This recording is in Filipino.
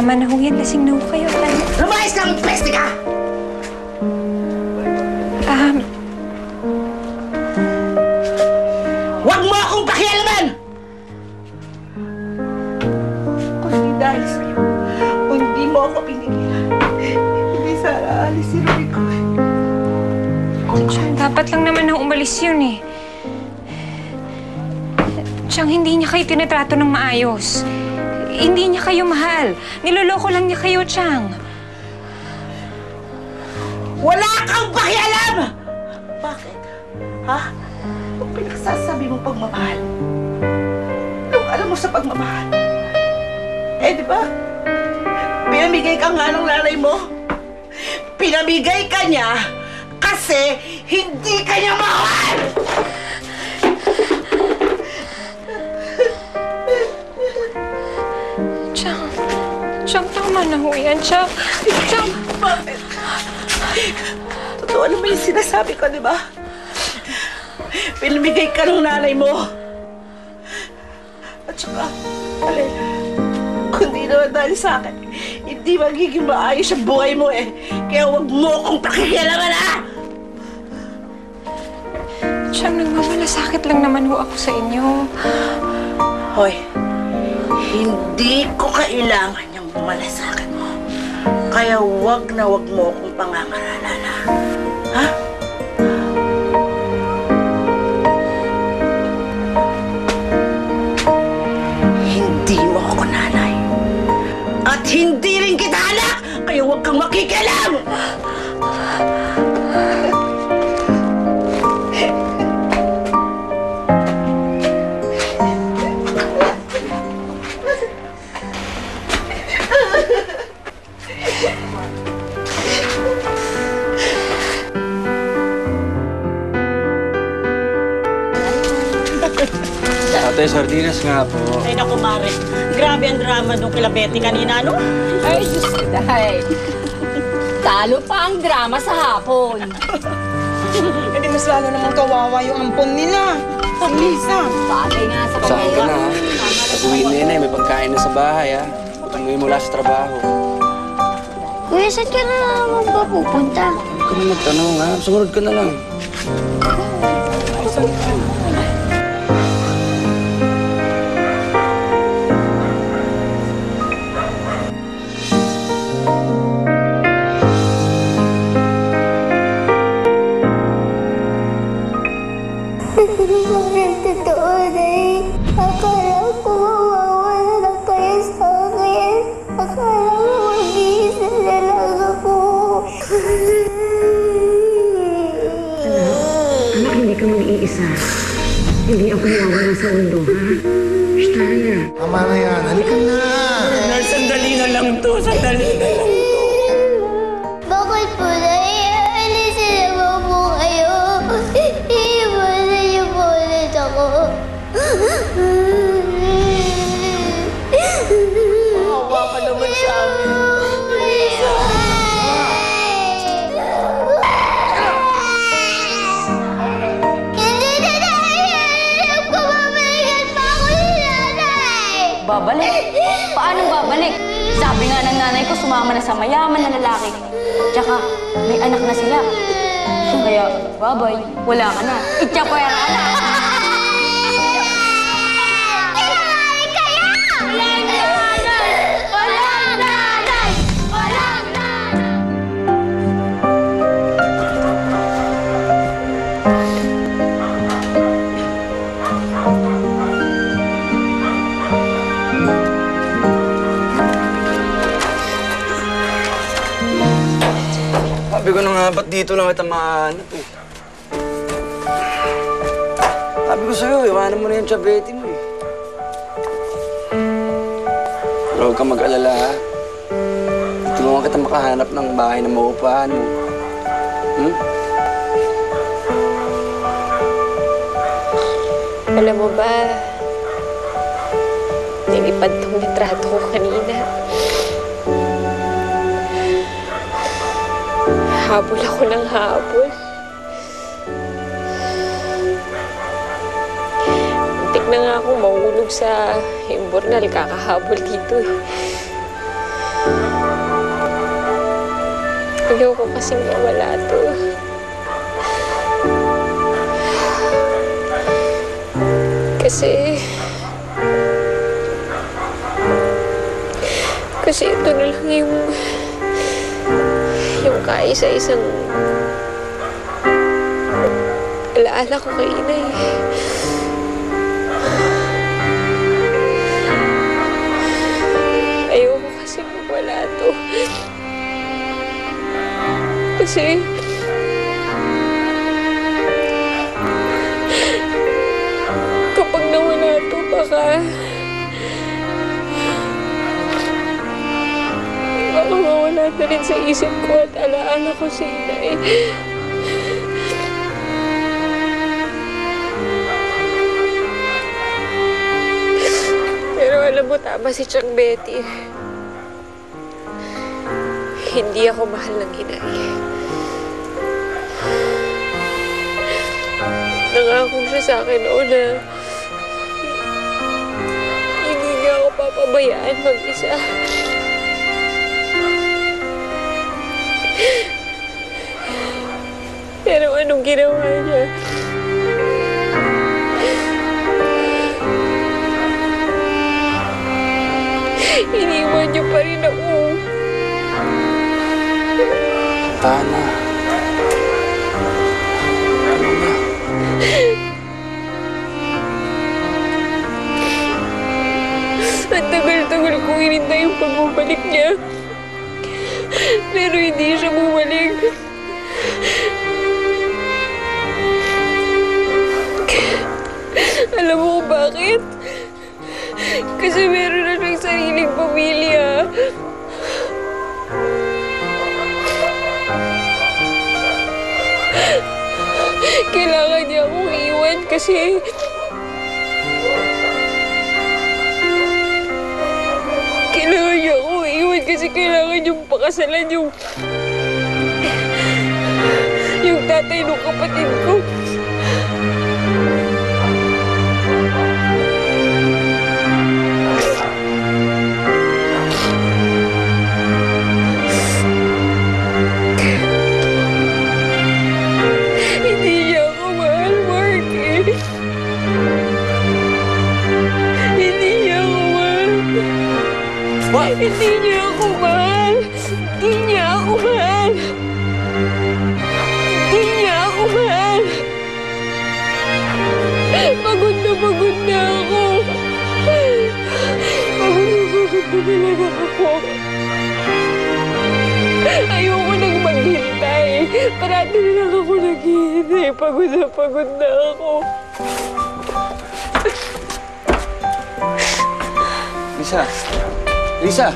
Tama na ho yan. Lasing na ho kayo. Lumayas kang peste ka! Huwag mo akong pakialaman! Kasi dahil sa'yo, kung hindi mo ako pinigilan, hindi sana aalis si Rico. Chang, dapat lang naman nang umalis yun eh. Chang, hindi niya kayo tinatrato ng maayos. Hindi niya kayo mahal. Niloloko lang niya kayo, Chang. Wala kang pakialam! Bakit? Ha? Kung pinagsasabi mong pagmamahal, anong alam mo sa pagmamahal? Eh, di ba? Pinamigay ka nga ng nanay mo. Pinamigay ka niya kasi hindi ka niya mahal! Chang, tama na ho yan, Chang. Chang! Bakit? Totoo naman yung sinasabi ko, di ba? Pinamigay ka ng nanay mo. At saka, alin, kundi naman dahil sa akin, hindi magiging maayos ang buhay mo eh. Kaya huwag mo akong pakikialaman, ha? Chang, nagmamalasakit lang naman ho ako sa inyo. Hoy, hindi ko kailangan yung malasakit mo. Kaya wag na wag mo akong pangangaralan, ha? Hindi mo ako nanay. At hindi rin kita anak! Kaya wag kang makikialam! Ate, sardinas nga po. Ay, naku, Mare. Grabe ang drama nung kila Betty kanina, no? Ay, Diyos ko, dahil. Talo pa ang drama sa hapon. Hindi mas lalo namang kawawa yung ampon nila. Si Lisa. Bagay nga sa Saan ka pamilya. na? Pag-uwi na may pagkain na sa bahay, ha? Pag-uwi mula sa trabaho. Kuya, saan ka na naman ba pupunta? Huwag ka na magtanong, ha? Sumunod ka na lang. Bakit totoo na eh? Akala ko mawawala na kayo sa akin. Akala ko mag-iisa na lang ako. Anak, hindi ka mag-iisa. Hindi ako mawawala sa mundo, ha? Staya. Tama na yan. Halika na. Sandali na lang to. Sandali na lang to. Bakit po na ialisin naman po kayo? Iiwanan niyo po ulit ako. Mahawa ka naman sa amin. Hindi na naiiyak ko. Babalikan pa ako ni nanay. Babalik? Paano babalik? Sabi nga ng nanay ko, sumama na sa mayaman na lalaki. Tsaka, may anak na sila. Kaya, babay, wala ka na. Itchapwera ka na. Kinakain kayo! Walang nanay! Walang nanay! Walang nanay! Sabi ko na nga, ba't dito lang kita mahanap, eh? Sabi ko sa'yo, iwanan mo na yung Betty mo, eh. Pero huwag kang mag-alala, ha? Tulungan kita makahanap ng bahay na maupahan mo. Hmm? Alam mo ba, nilipad tong litrato ko kanina. Habol ako ng habol. Muntik na nga akong mahulog sa imbornal kakahabol dito eh. Ayoko kasing mawala to. Kasi ito na lang yung kaisa-isang alaala ko kay Inay. Ayoko kasi wala to. Kasi kapag nawala to, baka mawala na rin sa isip ko at alaala ko si Inay. Pero alam mo, tama si Chang Betty. Hindi ako mahal ng Inay. Nangako siya sa akin noon na hindi niya ako papabayaan mag-isa. Pero anong ginawa niya? Iniwan niyo pa rin ako. Tana. Ano na? Ang tagal-tagal kong hinintay yung pagbabalik niya. Pero hindi siya bumalik. Alam mo kung bakit? Kasi meron na siyang sariling pamilya. Kailangan niya akong iwan kasi kailangan yung pakasalan yung tatay ng kapatid ko. Hindi niya ako mahal, Marky. Hindi niya ako mahal. What? Hindi niya ako mahal. Hindi niya ako mahal. Hindi niya ako mahal. Pagod na ako. Pagod na talaga ako. Ayoko nang maghintay. Parati na lang ako naghihintay. Pagod na ako. Lisa! Lisa!